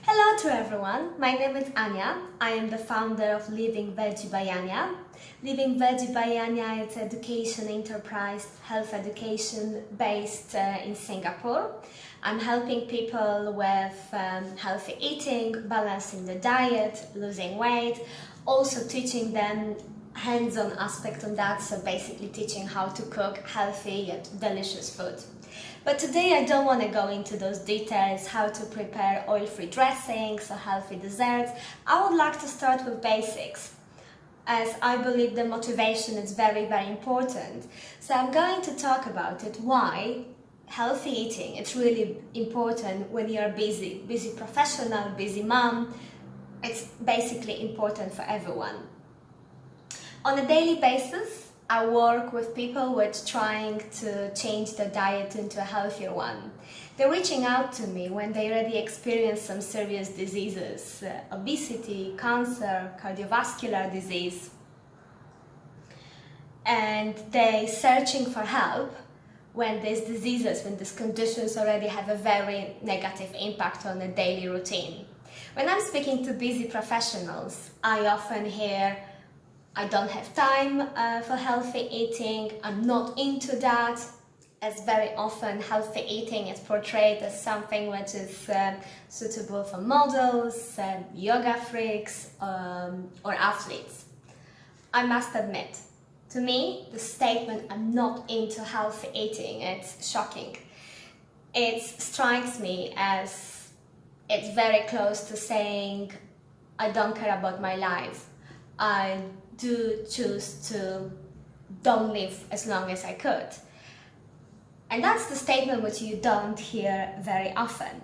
Hello to everyone, my name is Ania. I am the founder of Living Veggie by Ania. Living Veggie by Ania is an education enterprise, health education based in Singapore. I'm helping people with healthy eating, balancing the diet, losing weight, also teaching them hands-on aspect on that, so basically teaching how to cook healthy yet delicious food. But today I don't want to go into those details, how to prepare oil-free dressings or healthy desserts. I would like to start with basics, as I believe the motivation is very, very important. So I'm going to talk about it, why healthy eating, it's really important when you're busy professional, busy mom. It's basically important for everyone. On a daily basis, I work with people with trying to change their diet into a healthier one. They're reaching out to me when they already experience some serious diseases, obesity, cancer, cardiovascular disease, and they're searching for help when these diseases, when these conditions already have a very negative impact on their daily routine. When I'm speaking to busy professionals, I often hear, I don't have time for healthy eating, I'm not into that, as very often healthy eating is portrayed as something which is suitable for models, yoga freaks, or athletes. I must admit, to me, the statement I'm not into healthy eating, it's shocking. It strikes me as it's very close to saying, I don't care about my life. I do choose to don't live as long as I could. And that's the statement which you don't hear very often.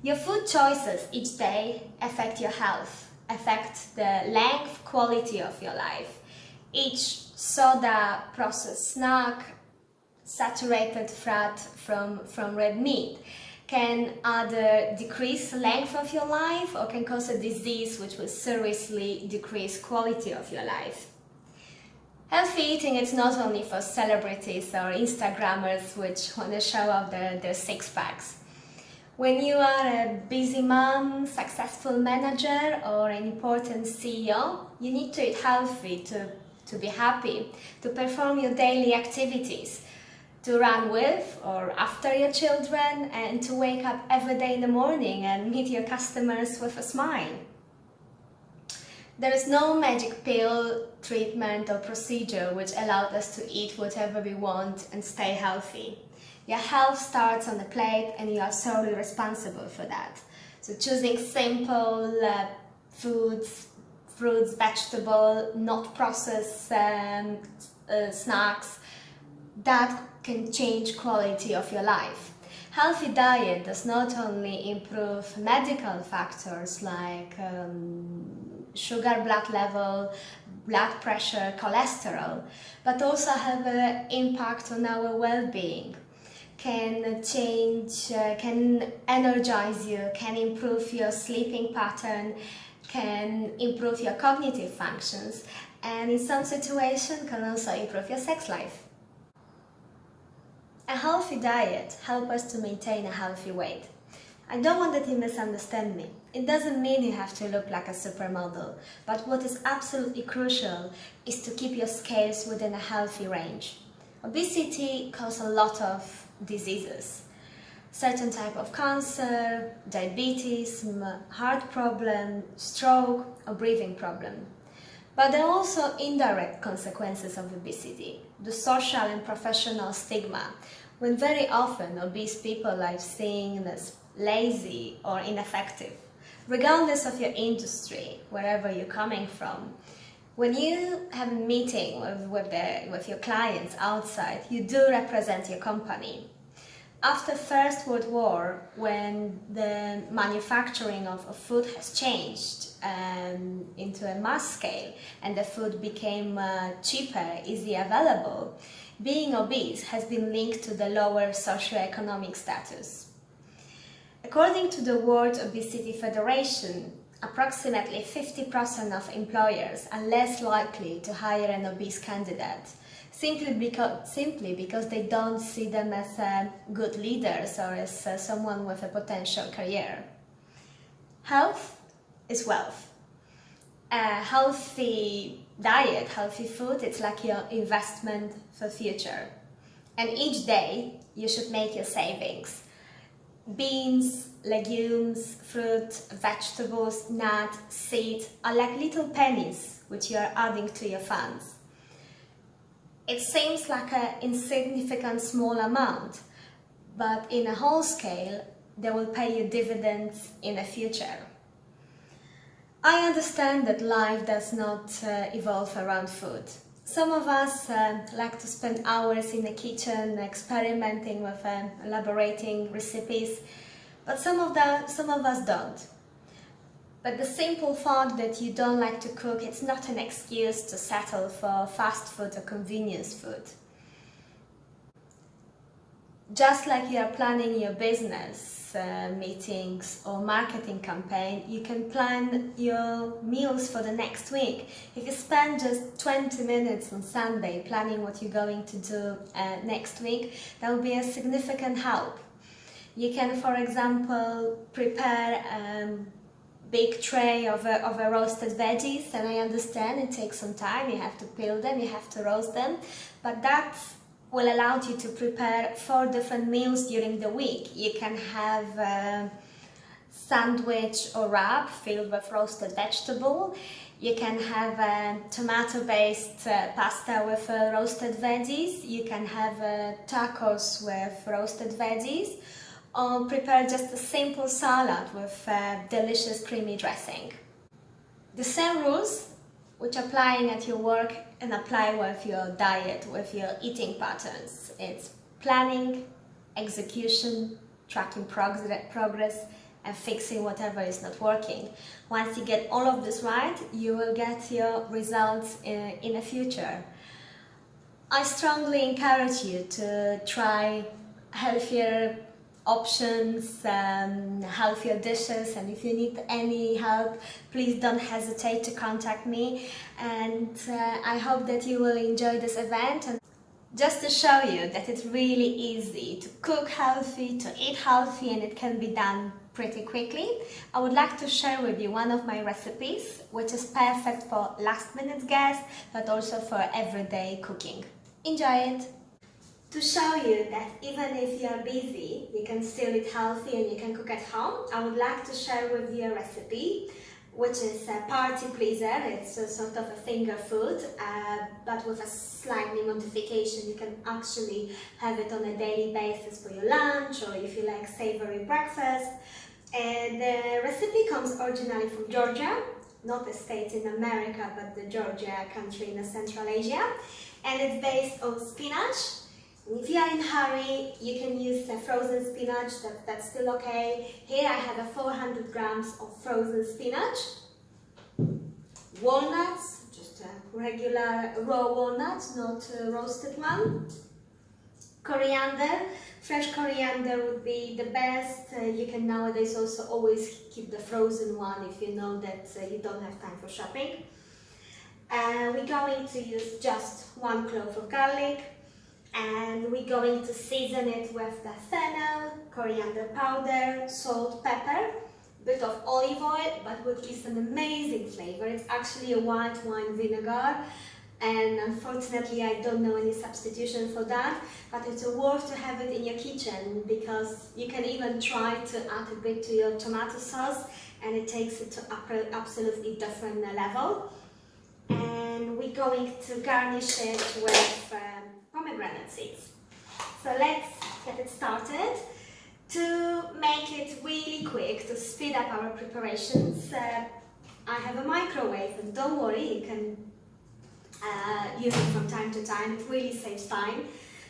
Your food choices each day affect your health, affect the length, quality of your life. Each soda, processed snack, saturated fat from red meat can either decrease the length of your life or can cause a disease which will seriously decrease quality of your life. Healthy eating is not only for celebrities or Instagrammers which want to show off their six packs. When you are a busy mom, successful manager or an important CEO, you need to eat healthy to be happy, to perform your daily activities, to run with or after your children, and to wake up every day in the morning and meet your customers with a smile. There is no magic pill, treatment or procedure which allows us to eat whatever we want and stay healthy. Your health starts on the plate and you are solely responsible for that. So choosing simple foods, fruits, vegetables, not processed snacks, that can change quality of your life. Healthy diet does not only improve medical factors like sugar, blood level, blood pressure, cholesterol, but also have an impact on our well-being. Can change, can energize you, can improve your sleeping pattern, can improve your cognitive functions, and in some situations can also improve your sex life. A healthy diet helps us to maintain a healthy weight. I don't want that you misunderstand me. It doesn't mean you have to look like a supermodel, but what is absolutely crucial is to keep your scales within a healthy range. Obesity causes a lot of diseases. Certain type of cancer, diabetes, heart problem, stroke or breathing problem. But there are also indirect consequences of obesity, the social and professional stigma, when very often obese people are seen as lazy or ineffective. Regardless of your industry, wherever you're coming from, when you have a meeting with your clients outside, you do represent your company. After First World War, when the manufacturing of food has changed into a mass scale and the food became cheaper, easily available, being obese has been linked to the lower socioeconomic status. According to the World Obesity Federation, approximately 50% of employers are less likely to hire an obese candidate, simply because they don't see them as good leaders or as someone with a potential career. Health is wealth. A healthy diet, healthy food, it's like your investment for future. And each day you should make your savings. Beans, legumes, fruit, vegetables, nuts, seeds are like little pennies which you are adding to your funds. It seems like an insignificant small amount, but in a whole scale, they will pay you dividends in the future. I understand that life does not evolve around food. Some of us like to spend hours in the kitchen experimenting with elaborating recipes, but some of us don't. But the simple fact that you don't like to cook, it's not an excuse to settle for fast food or convenience food. Just like you are planning your business meetings or marketing campaign, you can plan your meals for the next week. If you spend just 20 minutes on Sunday planning what you're going to do next week, that will be a significant help. You can, for example, prepare big tray of a roasted veggies, and I understand it takes some time, you have to peel them, you have to roast them, but that will allow you to prepare 4 different meals during the week. You can have a sandwich or wrap filled with roasted vegetable. You can have a tomato-based pasta with roasted veggies. You can have tacos with roasted veggies, or prepare just a simple salad with delicious creamy dressing. The same rules which applying at your work and apply with your diet, with your eating patterns. It's planning, execution, tracking progress, and fixing whatever is not working. Once you get all of this right, you will get your results in the future. I strongly encourage you to try healthier options, healthier dishes, and if you need any help, please don't hesitate to contact me, and I hope that you will enjoy this event. And just to show you that it's really easy to cook healthy, to eat healthy, and it can be done pretty quickly, I would like to share with you one of my recipes which is perfect for last-minute guests but also for everyday cooking. Enjoy it! To show you that even if you are busy, you can still eat healthy and you can cook at home, I would like to share with you a recipe which is a party pleaser. It's a sort of a finger food, but with a slightly modification. You can actually have it on a daily basis for your lunch, or if you like savory breakfast. And the recipe comes originally from Georgia, not the state in America, but the Georgia country in Central Asia. And it's based on spinach. If you are in a hurry, you can use frozen spinach, that's still okay. Here I have 400 grams of frozen spinach, walnuts, just a regular raw walnuts, not a roasted one, coriander, fresh coriander would be the best. You can nowadays also always keep the frozen one if you know that you don't have time for shopping. We're going to use just 1 clove of garlic, and we're going to season it with the fennel, coriander powder, salt, pepper, a bit of olive oil, but would give an amazing flavor. It's actually a white wine vinegar, and unfortunately I don't know any substitution for that, but it's worth to have it in your kitchen, because you can even try to add a bit to your tomato sauce and it takes it to absolutely different level. And we're going to garnish it with pomegranate seeds. So let's get it started. To make it really quick, to speed up our preparations, I have a microwave, and don't worry, you can use it from time to time, it really saves time.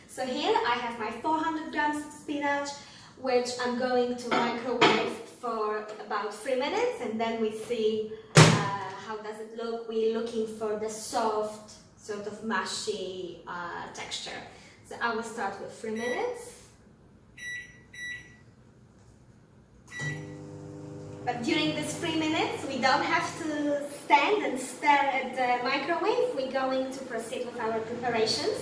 So here I have my 400 grams of spinach, which I'm going to microwave for about 3 minutes, and then we see how does it look. We're looking for the soft, sort of mushy texture. So I will start with 3 minutes. But during these 3 minutes, we don't have to stand and stare at the microwave. We're going to proceed with our preparations.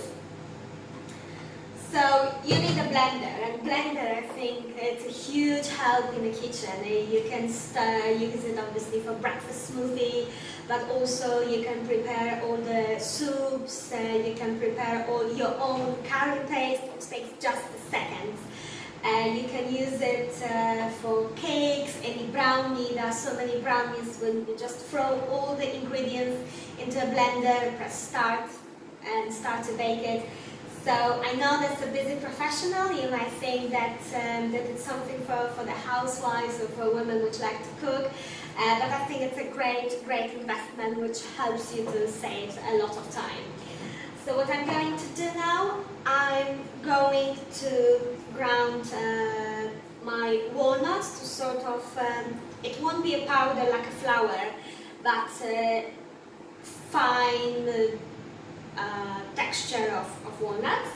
So you need a blender, and blender, I think it's a huge help in the kitchen. You can use it obviously for breakfast smoothie, but also you can prepare all the soups, you can prepare all your own curry paste, which takes just a second. You can use it for cakes, any brownie. There are so many brownies when you just throw all the ingredients into a blender, press start, and start to bake it. So I know that's a busy professional. You might think that that it's something for the housewives or for women which like to cook, but I think it's a great investment which helps you to save a lot of time. So what I'm going to do now, I'm going to ground my walnuts to sort of, it won't be a powder like a flour, but fine texture of walnuts.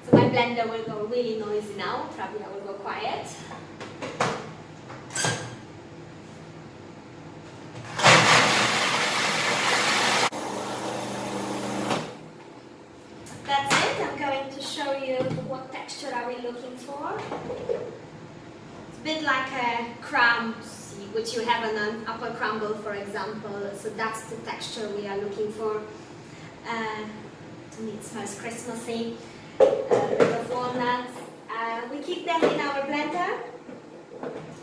So my blender will go really noisy now, probably I will go quiet. That's it, I'm going to show you what texture are we looking for. It's a bit like a crumbs, which you have on an apple crumble, for example. So that's the texture we are looking for. To me it smells Christmassy. A bit of walnuts. We keep them in our blender.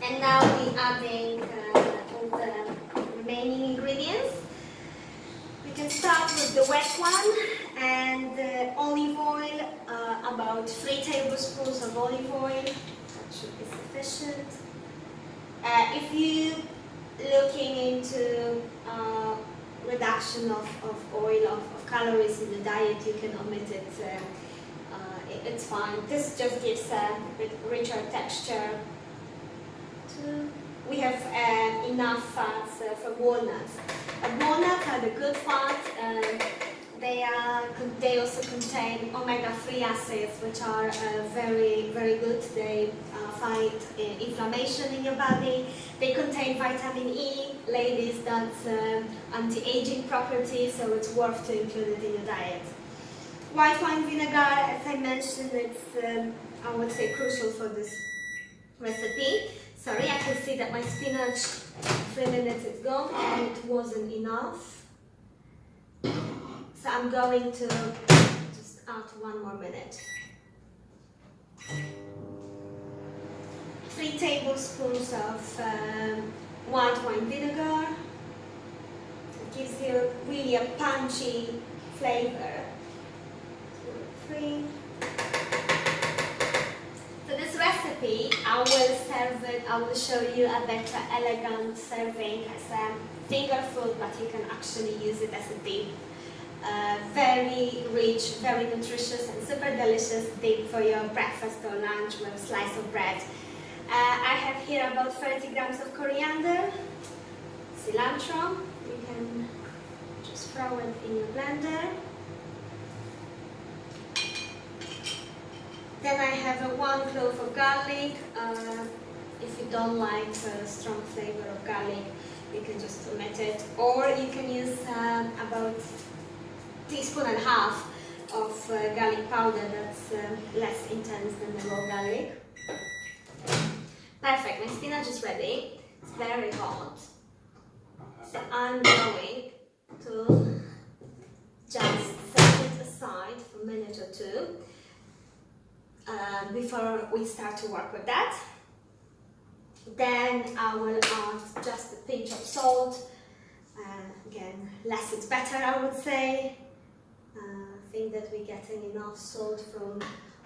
And now we're adding all the remaining ingredients. We can start with the wet one, and olive oil, about 3 tablespoons of olive oil. That should be sufficient. If you're looking into reduction of oil, of calories in the diet, you can omit it. It's fine. This just gives a bit richer texture. We have enough fats for walnuts. Walnuts are the good fats. They also contain omega-3 acids, which are very good. They fight inflammation in your body. They contain vitamin E. Ladies, that's anti-aging properties, so it's worth to include it in your diet. White wine vinegar, as I mentioned, it's I would say crucial for this recipe. Sorry, I can see that my spinach 3 minutes is gone and it wasn't enough. So I'm going to just add 1 more minute. 3 tablespoons of white wine vinegar. It gives you really a punchy flavor. 3. For this recipe, I will serve it, I will show you a better elegant serving as a finger food, but you can actually use it as a dip. Very rich, very nutritious and super delicious dip for your breakfast or lunch with a slice of bread. I have here about 30 grams of coriander, cilantro. You can just throw it in your blender. Then I have 1 clove of garlic. If you don't like the strong flavor of garlic, you can just omit it. Or you can use about 1.5 teaspoons of garlic powder that's less intense than the raw garlic. Perfect, my spinach is ready. It's very hot. So I'm going to just set it aside for a minute or 2. Before we start to work with that. Then I will add just a pinch of salt. Again, less is better, I would say. I think that we're getting enough salt from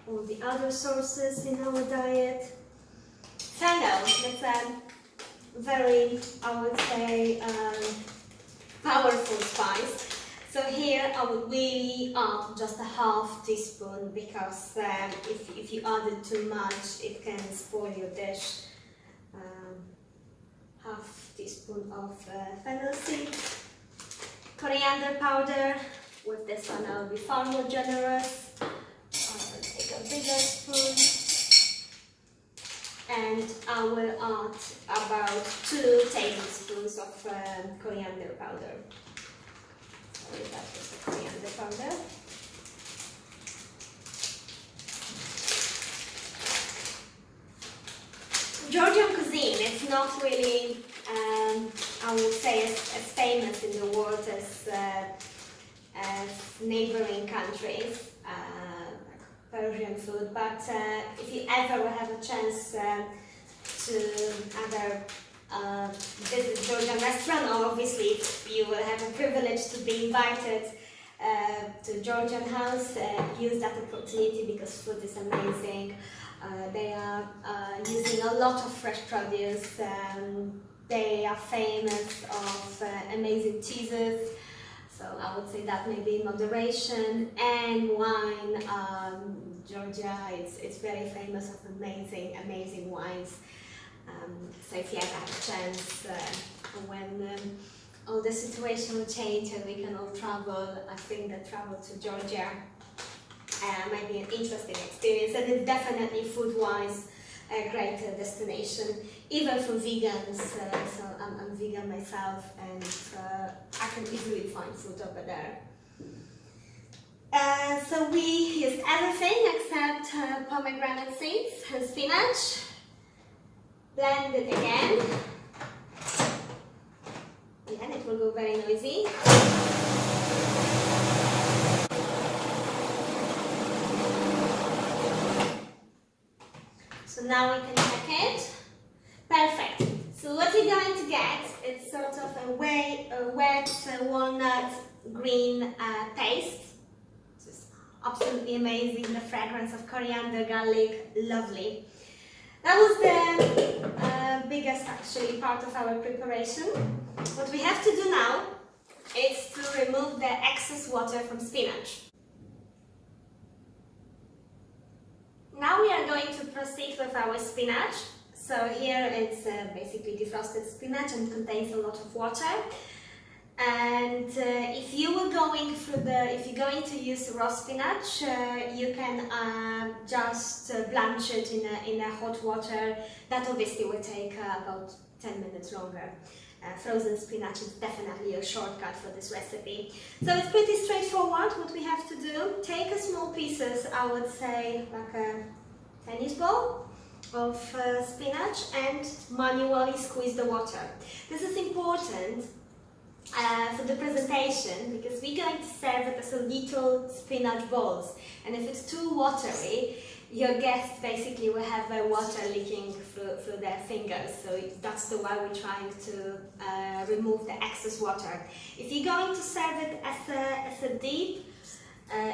all the other sources in our diet. So now, it's a very, I would say, powerful spice. So here I would really add just a 1/2 teaspoon because if you add it too much, it can spoil your dish. 1/2 teaspoon of fennel seeds, coriander powder. With this one I'll be far more generous. I will take a bigger spoon. And I will add about 2 tablespoons of coriander powder. Sorry, that was the coriander powder. Georgian cuisine, it's not really, I would say, as famous in the world as neighboring countries, like Persian food, but if you ever will have a chance to either visit Georgian restaurant, or obviously you will have a privilege to be invited to Georgian house, use that opportunity because food is amazing. They are using a lot of fresh produce. They are famous of amazing cheeses. So I would say that maybe in moderation, and wine. Georgia is very famous of amazing wines. So if you ever have a chance, when all the situation will change and we can all travel, I think that travel to Georgia might be an interesting experience, and it's definitely food-wise a great destination, even for vegans. So I'm vegan myself, and I can easily find food over there. So we use everything except pomegranate seeds and spinach. Blend it again. Again, it will go very noisy. So now we can check it. Perfect. So what you're going to get is sort of a wet walnut green paste. Just absolutely amazing. The fragrance of coriander, garlic, lovely. That was the biggest actually part of our preparation. What we have to do now is to remove the excess water from spinach. Now we are going to proceed with our spinach. So here it's basically defrosted spinach and contains a lot of water. And if you're going to use raw spinach, you can just blanch it in a hot water. That obviously will take about 10 minutes longer. Frozen spinach is definitely a shortcut for this recipe. So it's pretty straightforward. What we have to do, take a small pieces, I would say like a tennis ball of spinach, and manually squeeze the water. This is important for the presentation because we're going to serve it as a little spinach balls, and if it's too watery, your guests basically will have water leaking through their fingers. So that's the why we're trying to remove the excess water. If you're going to serve it as a dip,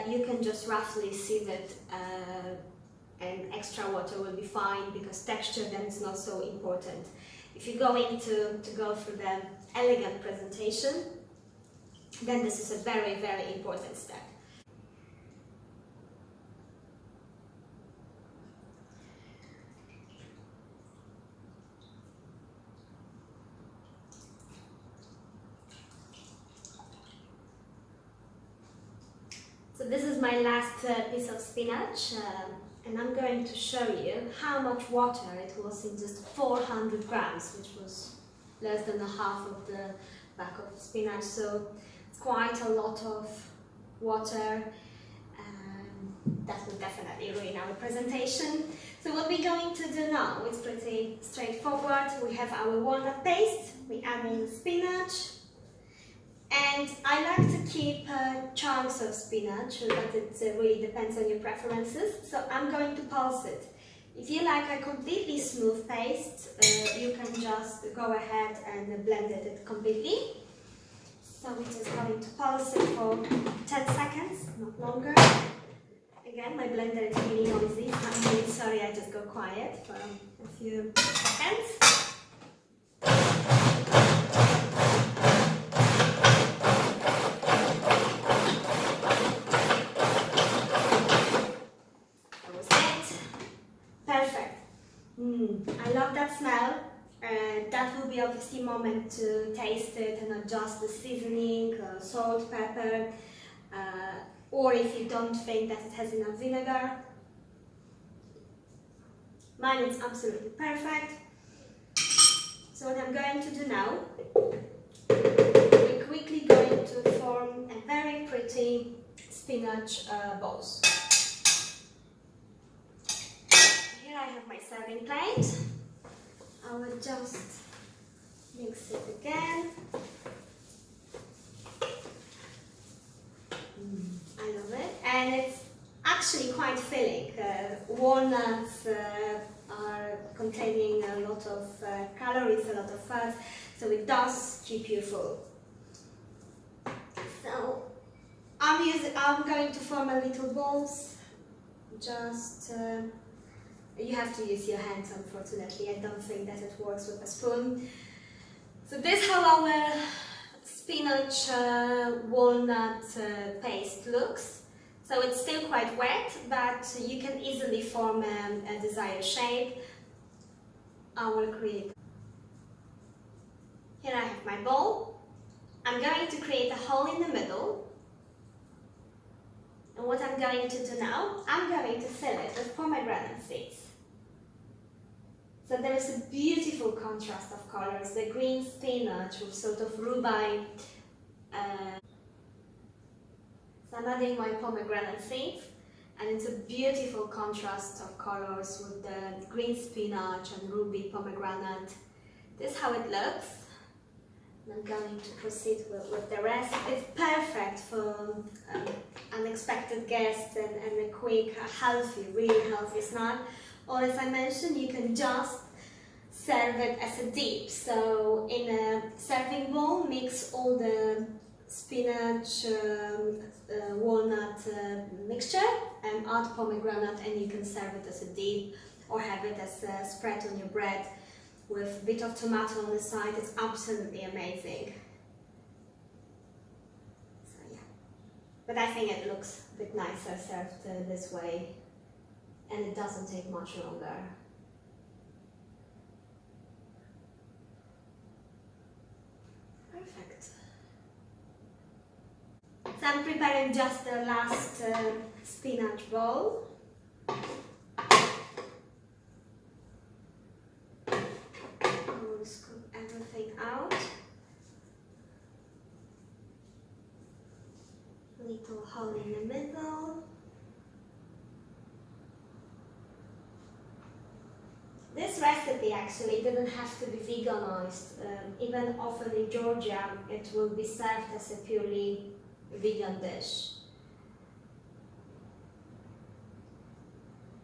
you can just roughly sieve it, and extra water will be fine because texture then is not so important. If you're going to go for the elegant presentation, then this is a very, very important step. So this is my last piece of spinach, and I'm going to show you how much water it was in just 400 grams, which was less than a half of the bag of spinach. So it's quite a lot of water. That will definitely ruin our presentation. So what we're going to do now is pretty straightforward. We have our walnut paste, we add in spinach, and I like to keep chunks of spinach, but it really depends on your preferences. So I'm going to pulse it. If you like a completely smooth paste, you can just go ahead and blend it completely. So we're just going to pulse it for 10 seconds, not longer. Again, my blender is really noisy. I'm really sorry, I just go quiet for a few seconds. I love that smell. That will be obviously a moment to taste it and adjust the seasoning, salt, pepper, or if you don't think that it has enough vinegar. Mine is absolutely perfect. So what I'm going to do now, we're quickly going to form a very pretty spinach balls. Here I have my serving plate. I will just mix it again. I love it, and it's actually quite filling. Walnuts are containing a lot of calories, a lot of fat, so it does keep you full. So I'm going to form a little balls. Just you have to use your hands, unfortunately. I don't think that it works with a spoon. So this is how our spinach walnut paste looks. So it's still quite wet, but you can easily form a desired shape. I will create. Here I have my bowl. I'm going to create a hole in the middle. And what I'm going to do now, I'm going to fill it with pomegranate seeds. So there is a beautiful contrast of colors, the green spinach with sort of ruby. So I'm adding my pomegranate seeds, and it's a beautiful contrast of colors with the green spinach and ruby pomegranate. This is how it looks. And I'm going to proceed with the rest. It's perfect for unexpected guests and a quick, healthy, really healthy snack. Or as I mentioned, you can just serve it as a dip. So in a serving bowl, mix all the spinach, walnut mixture and add pomegranate, and you can serve it as a dip or have it as a spread on your bread with a bit of tomato on the side. It's absolutely amazing. So yeah, but I think it looks a bit nicer served this way, and it doesn't take much longer. Perfect. So I'm preparing just the last spinach bowl. I will scoop everything out. Little hole in the middle. This recipe actually didn't have to be veganized. Even often in Georgia, it will be served as a purely vegan dish.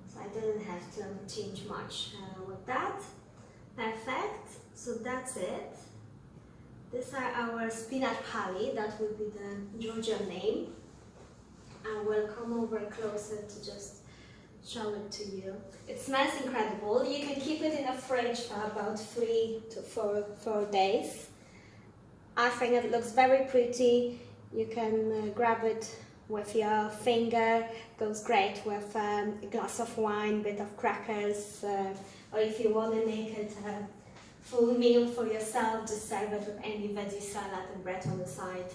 So I didn't have to change much with that. Perfect. So that's it. These are our spinach pali. That would be the Georgian name. I will come over closer to just show it to you. It smells incredible. You can keep it in a fridge for about 3 to 4 days. I think it looks very pretty. You can grab it with your finger. Goes great with a glass of wine, bit of crackers, or if you want to make it a full meal for yourself, just serve it with any veggie salad and bread on the side.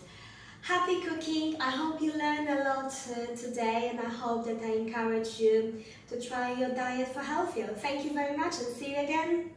Happy cooking! I hope you learned a lot today, and I hope that I encourage you to try your diet for healthier. Thank you very much, and see you again